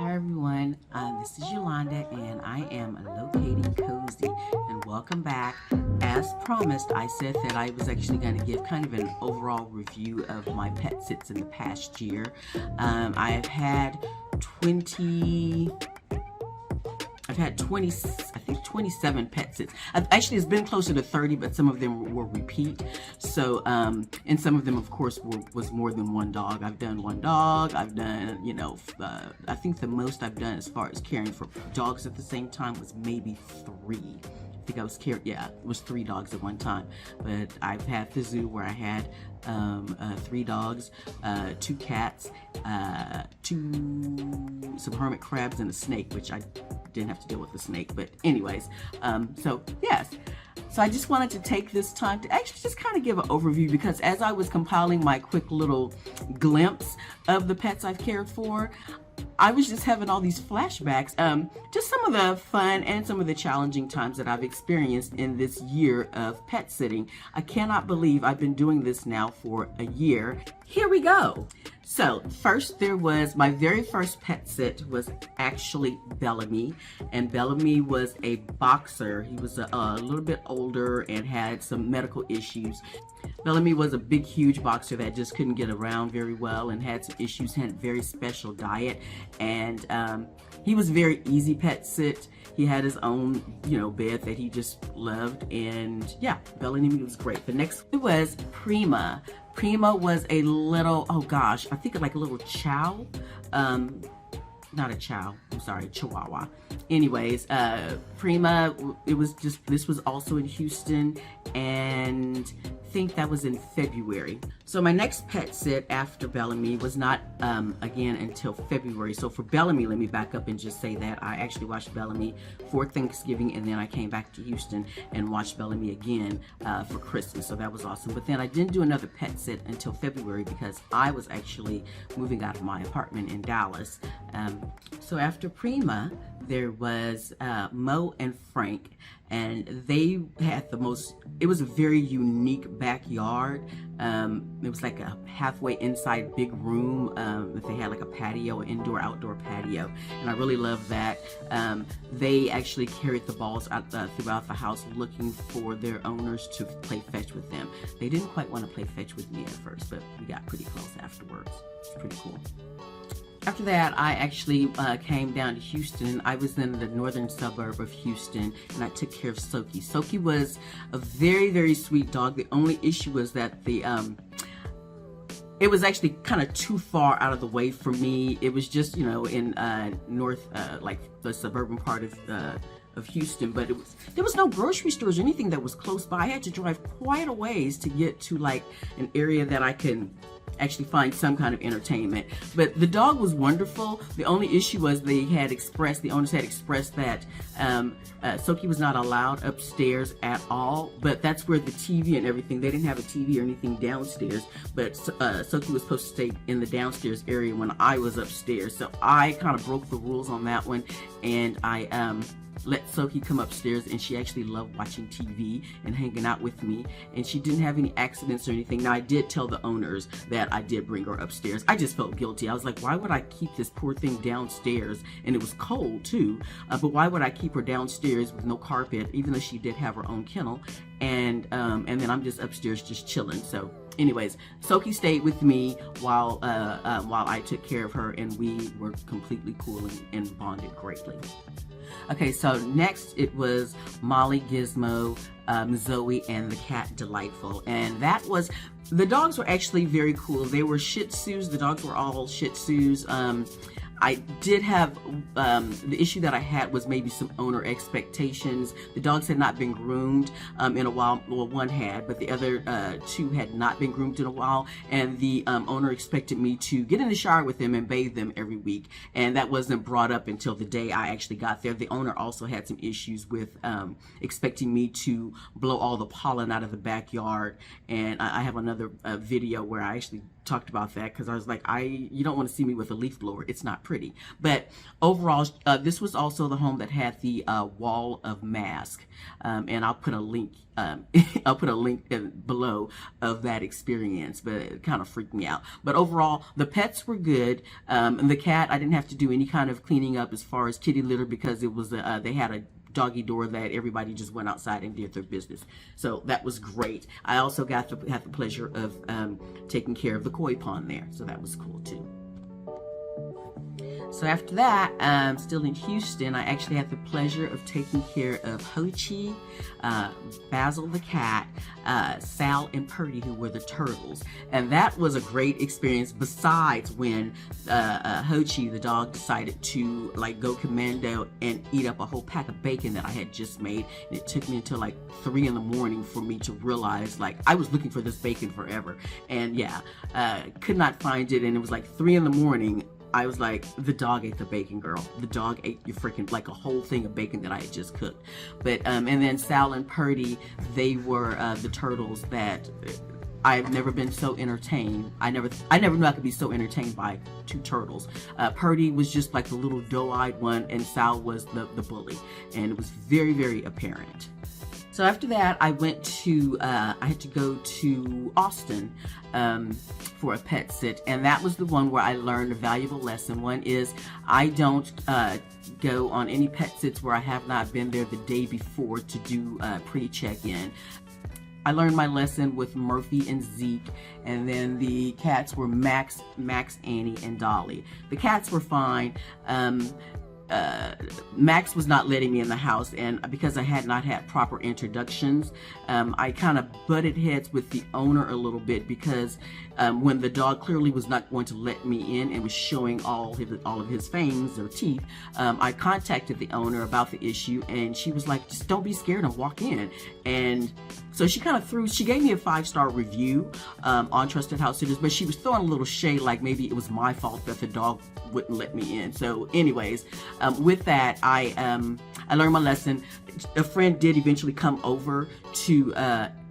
Hi everyone, this is Yolanda and I am locating cozy, and welcome back. As promised, I said that I was actually going to give kind of an overall review of my pet sits in the past year. I've had 20, I think 27 pet sits. Actually, it's been closer to 30, but some of them were repeat. So, and some of them, of course, was more than one dog. I've done one dog. I've done, I think the most I've done as far as caring for dogs at the same time was maybe 3. I think I was it was 3 dogs at one time. But I've had the zoo where I had 3 dogs, 2 cats, some hermit crabs, and a snake, which I didn't have to deal with the snake. But anyways, so yes. So I just wanted to take this time to actually just kind of give an overview, because as I was compiling my quick little glimpse of the pets I've cared for, I was just having all these flashbacks, just some of the fun and some of the challenging times that I've experienced in this year of pet sitting. I cannot believe I've been doing this now for a year. Here we go. So first, there was my very first pet sit was actually Bellamy, and Bellamy was a boxer. He was a little bit older and had some medical issues. Bellamy was a big, huge boxer that just couldn't get around very well and had some issues, had a very special diet, and he was a very easy pet sit. He had his own, bed that he just loved, and yeah, Bellamy was great. The next was Prima. Prima was a little, oh gosh, I think like a little chow. Not a chow, I'm sorry, Chihuahua. Anyways, Prima, this was also in Houston, and I think that was in February. So my next pet sit after Bellamy was not, again, until February. So for Bellamy, let me back up and just say that I actually watched Bellamy for Thanksgiving, and then I came back to Houston and watched Bellamy again for Christmas. So that was awesome. But then I didn't do another pet sit until February because I was actually moving out of my apartment in Dallas. So after Prima, there was Mo and Frank, and they had it was a very unique backyard. It was like a halfway inside big room. They had like a patio, an indoor-outdoor patio, and I really loved that. They actually carried the balls out throughout the house looking for their owners to play fetch with them. They didn't quite want to play fetch with me at first, but we got pretty close afterwards. It's pretty cool. After that, I actually came down to Houston. I was in the northern suburb of Houston, and I took care of Soki. Soki was a very, very sweet dog. The only issue was that it was actually kind of too far out of the way for me. It was just, in like the suburban part of Houston, but there was no grocery stores or anything that was close by. I had to drive quite a ways to get to like an area that I can actually find some kind of entertainment. But the dog was wonderful. The only issue was the owners had expressed that Soki was not allowed upstairs at all, but that's where the TV and everything, they didn't have a TV or anything downstairs, but Soki was supposed to stay in the downstairs area when I was upstairs. So I kind of broke the rules on that one, and I let Soki come upstairs, and she actually loved watching TV and hanging out with me, and she didn't have any accidents or anything. Now, I did tell the owners that I did bring her upstairs. I just felt guilty. I was like, why would I keep this poor thing downstairs? And it was cold too, but why would I keep her downstairs with no carpet, even though she did have her own kennel, and then I'm just upstairs just chilling. So anyways, Soki stayed with me while I took care of her, and we were completely cool and bonded greatly. Okay, so next it was Molly, Gizmo, Zoe, and the cat Delightful, and the dogs were actually very cool. They were Shih Tzus. The dogs were all Shih Tzus. I did have, the issue that I had was maybe some owner expectations. The dogs had not been groomed in a while. Well, one had, but the other 2 had not been groomed in a while. And the owner expected me to get in the shower with them and bathe them every week. And that wasn't brought up until the day I actually got there. The owner also had some issues with expecting me to blow all the pollen out of the backyard. And I have another video where I actually talked about that, because I was like, you don't want to see me with a leaf blower. It's not pretty. But overall, this was also the home that had the wall of mask, and I'll put a link. I'll put a link below of that experience, but it kind of freaked me out. But overall, the pets were good. And the cat, I didn't have to do any kind of cleaning up as far as kitty litter, because it was they had a doggy door that everybody just went outside and did their business. So that was great. I also got to have the pleasure of taking care of the koi pond there. So that was cool too. So after that, still in Houston, I actually had the pleasure of taking care of Hochi, Basil the cat, Sal and Purdy, who were the turtles. And that was a great experience, besides when Hochi, the dog, decided to like go commando and eat up a whole pack of bacon that I had just made. And it took me until like 3 in the morning for me to realize, like, I was looking for this bacon forever. And yeah, could not find it. And it was like 3 in the morning. I was like, the dog ate the bacon, girl. The dog ate your freaking, like, a whole thing of bacon that I had just cooked. But, and then Sal and Purdy, they were the turtles that I've never been so entertained. I never knew I could be so entertained by 2 turtles. Purdy was just like the little doe-eyed one, and Sal was the bully. And it was very, very apparent. So after that, I went to, I had to go to Austin for a pet sit, and that was the one where I learned a valuable lesson. One is, I don't go on any pet sits where I have not been there the day before to do pre-check-in. I learned my lesson with Murphy and Zeke, and then the cats were Max, Annie, and Dolly. The cats were fine. Max was not letting me in the house, and because I had not had proper introductions, I kind of butted heads with the owner a little bit, because when the dog clearly was not going to let me in and was showing all of his fangs or teeth, I contacted the owner about the issue, and she was like, just don't be scared and walk in. And so she kind of she gave me a 5-star review on Trusted House Sitters, but she was throwing a little shade, like maybe it was my fault that the dog wouldn't let me in. So anyways, with that, I learned my lesson. A friend did eventually come over to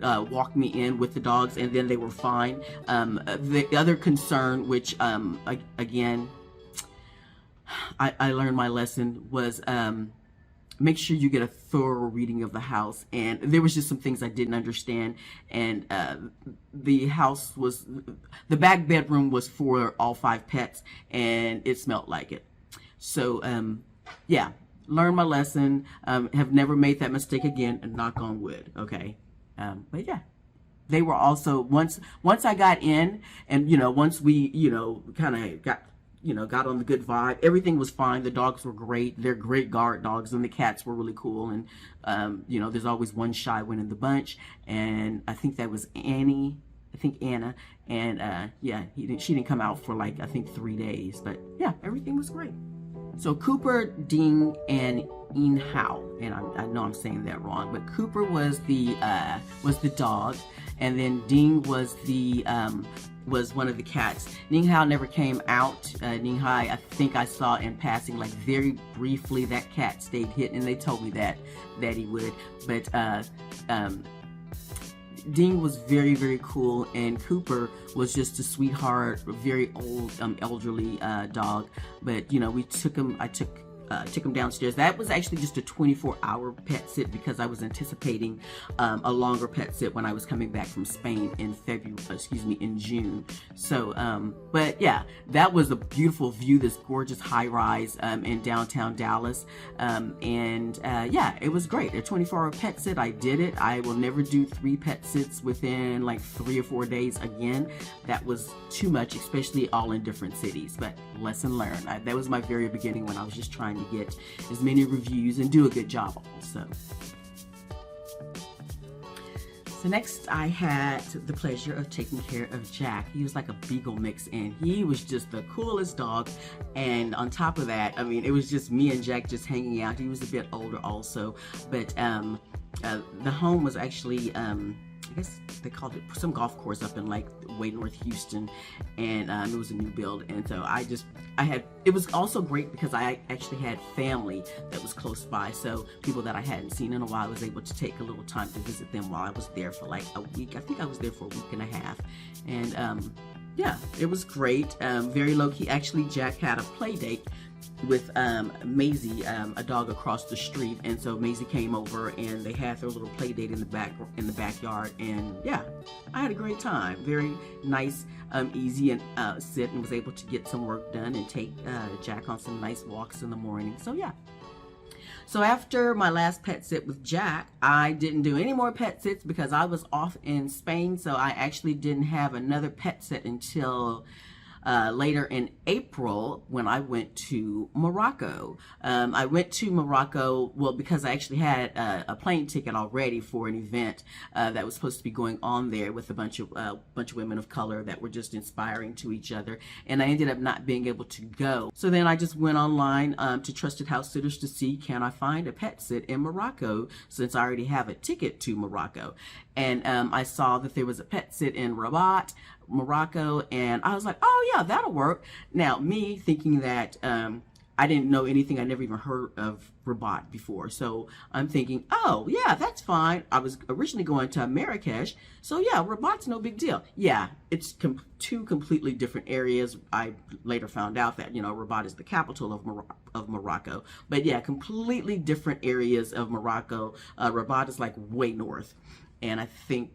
walk me in with the dogs, and then they were fine. The other concern, which again, I learned my lesson, was make sure you get a thorough reading of the house. And there was just some things I didn't understand. And the back bedroom was for all 5 pets, and it smelled like it. So yeah, learned my lesson. Have never made that mistake again, and knock on wood. Okay. But yeah, they were also, once I got in, and once we kind of got on the good vibe, everything was fine. The dogs were great. They're great guard dogs, and the cats were really cool. And there's always one shy one in the bunch, and I think that was Annie. I think Anna. And yeah, she didn't come out for like, I think 3 days. But yeah, everything was great. So Cooper, Ding, and In Hao, and I know I'm saying that wrong, but Cooper was the dog, and then Ding was was one of the cats. Ning Hao never came out. Ning Hai, I think I saw in passing, like very briefly, that cat stayed hidden, and they told me that he would. But Ding was very, very cool, and Cooper was just a sweetheart, very old, elderly dog. But we took him. I took him downstairs. That was actually just a 24-hour pet sit, because I was anticipating a longer pet sit when I was coming back from Spain in June. So, but yeah, that was a beautiful view, this gorgeous high-rise in downtown Dallas. Yeah, it was great. A 24-hour pet sit, I did it. I will never do 3 pet sits within like 3 or 4 days again. That was too much, especially all in different cities, but lesson learned. That was my very beginning, when I was just trying to get as many reviews and do a good job also. So next, I had the pleasure of taking care of Jack. He was like a beagle mix, and he was just the coolest dog. And on top of that, I mean, it was just me and Jack just hanging out. He was a bit older also, but the home was actually I guess they called it some golf course up in like way north Houston, and it was a new build. And so it was also great because I actually had family that was close by, so people that I hadn't seen in a while, I was able to take a little time to visit them while I was there for like a week. I think I was there for a week and a half, and yeah, it was great. Very low key. Actually, Jack had a play date with Maisie, a dog across the street, and so Maisie came over and they had their little play date in the backyard, and yeah, I had a great time. Very nice, easy and sit, and was able to get some work done and take Jack on some nice walks in the morning. So yeah. So after my last pet sit with Jack, I didn't do any more pet sits because I was off in Spain. So I actually didn't have another pet sit until later in April when I went to Morocco. I went to Morocco, well, because I actually had a plane ticket already for an event that was supposed to be going on there with a bunch of women of color that were just inspiring to each other, and I ended up not being able to go. So then I just went online to Trusted Housesitters to see, can I find a pet sit in Morocco, since I already have a ticket to Morocco. And I saw that there was a pet sit in Rabat, Morocco, and I was like, oh yeah, that'll work. Now, me thinking that I didn't know anything, I never even heard of Rabat before, so I'm thinking, oh yeah, that's fine. I was originally going to Marrakesh, so yeah, Rabat's no big deal. Yeah, it's two completely different areas. I later found out that, you know, Rabat is the capital of Morocco, but yeah, completely different areas of Morocco. Rabat is like way north, and I think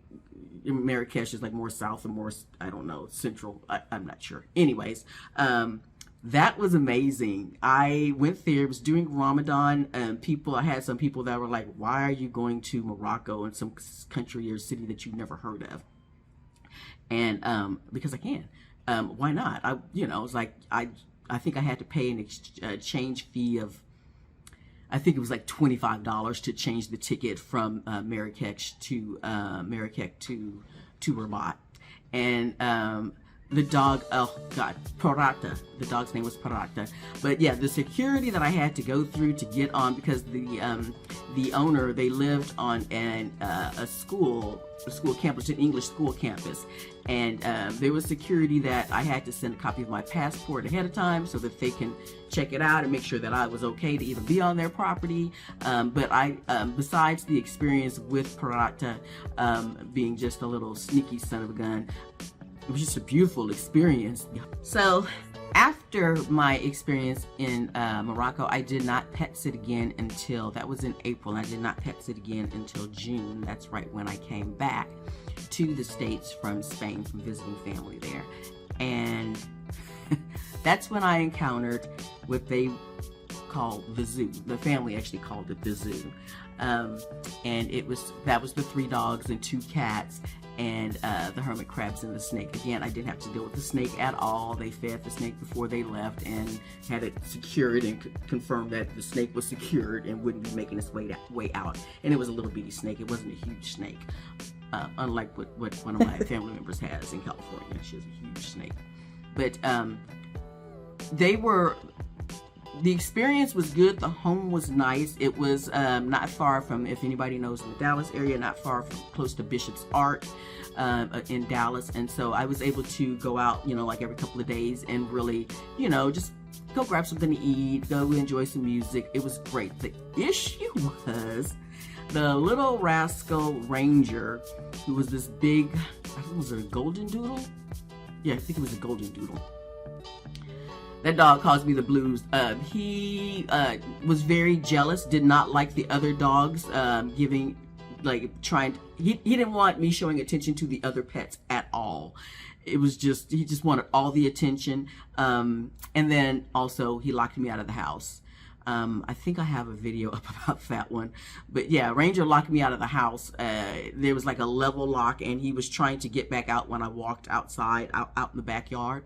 Marrakesh is like more south and more, I don't know, central. I'm not sure. Anyways, that was amazing. I went there. It was during Ramadan. I had some people that were like, why are you going to Morocco, in some country or city that you've never heard of? And because I can. Why not? It's like, I think I had to pay an exchange fee of, I think it was like $25 to change the ticket from Marrakech to Rabat. And the dog, oh God, Parata. The dog's name was Parata. But yeah, the security that I had to go through to get on, because the owner, they lived on a school campus, an English school campus, and there was security that I had to send a copy of my passport ahead of time so that they can check it out and make sure that I was okay to even be on their property. But I, besides the experience with Parata being just a little sneaky son of a gun, it was just a beautiful experience. So after my experience in Morocco, I did not pet sit again until, that was in April, and I did not pet sit again until June. That's right when I came back to the States from Spain, from visiting family there. And that's when I encountered what they call the zoo. The family actually called it the zoo. And that was the 3 dogs and 2 cats, and the hermit crabs and the snake. Again, I didn't have to deal with the snake at all. They fed the snake before they left and had it secured and confirmed that the snake was secured and wouldn't be making its way out. And it was a little bitty snake. It wasn't a huge snake, unlike what one of my family members has in California. She has a huge snake. But the experience was good. The home was nice. It was not far from, if anybody knows, in the Dallas area, not far from, close to Bishop's Arch in Dallas. And so I was able to go out, like every couple of days and really, just go grab something to eat, go enjoy some music. It was great. The issue was the little rascal Ranger, who was this big, I think, was it a golden doodle? Yeah, I think it was a golden doodle. That dog caused me the blues. He was very jealous, did not like the other dogs he didn't want me showing attention to the other pets at all. It was just, he just wanted all the attention. And then also he locked me out of the house. I think I have a video up about that one. But yeah, Ranger locked me out of the house. There was like a level lock, and he was trying to get back out when I walked outside, out in the backyard.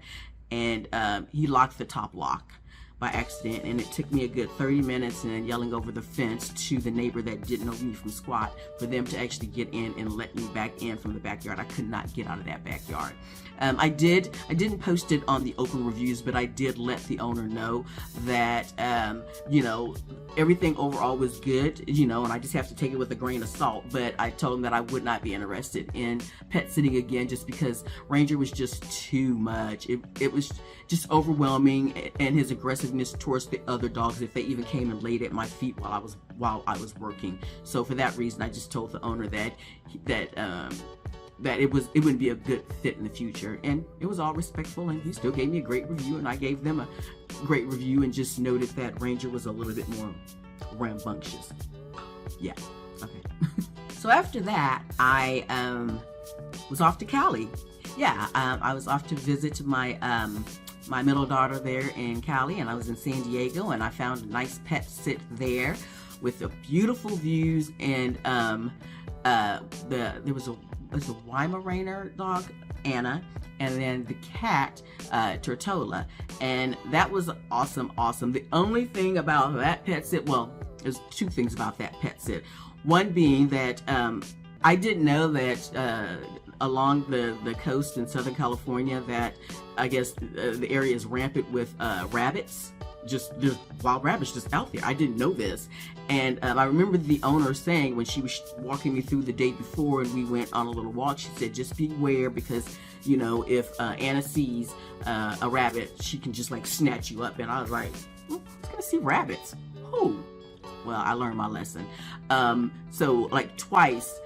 And he locked the top lock by accident, and it took me a good 30 minutes and yelling over the fence to the neighbor that didn't know me from squat for them to actually get in and let me back in from the backyard. I could not get out of that backyard. I didn't post it on the open reviews, but I did let the owner know that everything overall was good, and I just have to take it with a grain of salt. But I told him that I would not be interested in pet sitting again, just because Ranger was just too much. It was just overwhelming, and his aggressiveness towards the other dogs, if they even came and laid at my feet while I was working. So for that reason, I just told the owner that that it wouldn't be a good fit in the future. And it was all respectful, and he still gave me a great review, and I gave them a great review and just noted that Ranger was a little bit more rambunctious. Yeah, okay. So after that, I was off to Cali. Yeah, I was off to visit my my middle daughter there in Cali, and I was in San Diego, and I found a nice pet sit there with the beautiful views, and there was a Weimaraner dog, Anna, and then the cat, Tortola, and that was awesome. The only thing about that pet sit, well, there's two things about that pet sit. One being that I didn't know that along the coast in Southern California that I guess the area is rampant with rabbits. There's wild rabbits just out there. I didn't know this. And I remember the owner saying when she was walking me through the day before and we went on a little walk, she said, just beware because, you know, if Anna sees a rabbit, she can just like snatch you up. And I was like, who's gonna see rabbits? Who? Well, I learned my lesson. So like twice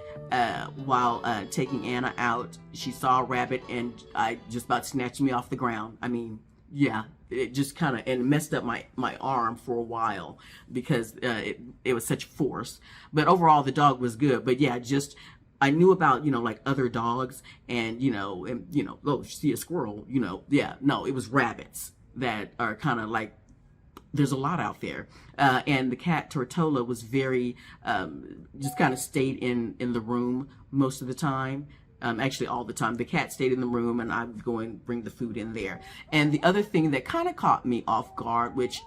while taking Anna out, she saw a rabbit and I just about snatched me off the ground. I mean, yeah, it just kind of, and messed up my arm for a while because it was such force. But overall, the dog was good. But yeah, just, I knew about, you know, like other dogs and, oh, you see a squirrel, yeah, no, it was rabbits that are kind of like, there's a lot out there. And the cat Tortola was very, just kind of stayed in the room most of the time. Actually all the time. The cat stayed in the room and I would go and bring the food in there. And the other thing that kind of caught me off guard, which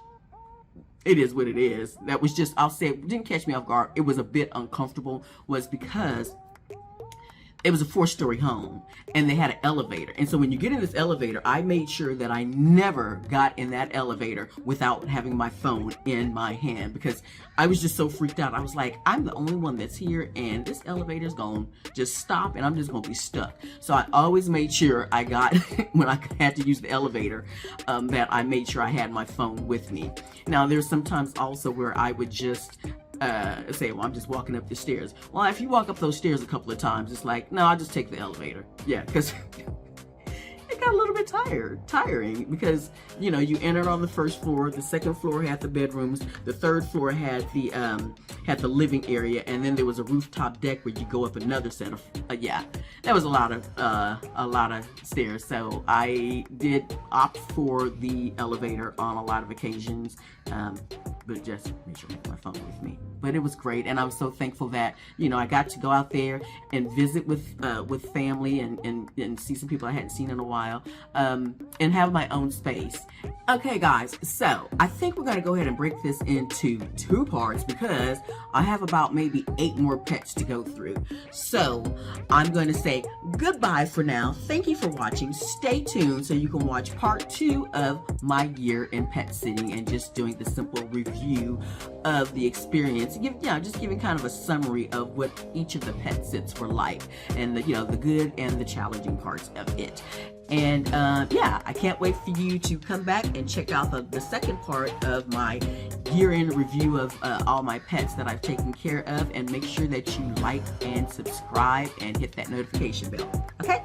it is what it is, that was just, I'll say it didn't catch me off guard, it was a bit uncomfortable, was because it was a 4-story home and they had an elevator. And so when you get in this elevator, I made sure that I never got in that elevator without having my phone in my hand because I was just so freaked out. I was like, I'm the only one that's here and this elevator's going to just stop and I'm just going to be stuck. So I always made sure I got, when I had to use the elevator, that I made sure I had my phone with me. Now there's sometimes also where I would just say, well, I'm just walking up the stairs. Well, if you walk up those stairs a couple of times, it's like, no, I'll just take the elevator. Yeah, because it got a little bit tiring because, you entered on the first floor, the second floor had the bedrooms, the third floor had the living area, and then there was a rooftop deck where you go up another set of, yeah, that was a lot of stairs. So I did opt for the elevator on a lot of occasions, but just make sure I have my phone with me. But it was great, and I was so thankful that I got to go out there and visit with family and see some people I hadn't seen in a while, and have my own space. Okay, guys, so I think we're gonna go ahead and break this into 2 parts because I have about maybe 8 more pets to go through. So I'm going to say goodbye for now. Thank you for watching. Stay tuned so you can watch part 2 of my year in pet sitting and just doing the simple review of the experience. Just giving kind of a summary of what each of the pet sits were like, and the good and the challenging parts of it. And yeah, I can't wait for you to come back and check out the second part of my year-end review of all my pets that I've taken care of, and make sure that you like and subscribe and hit that notification bell. Okay?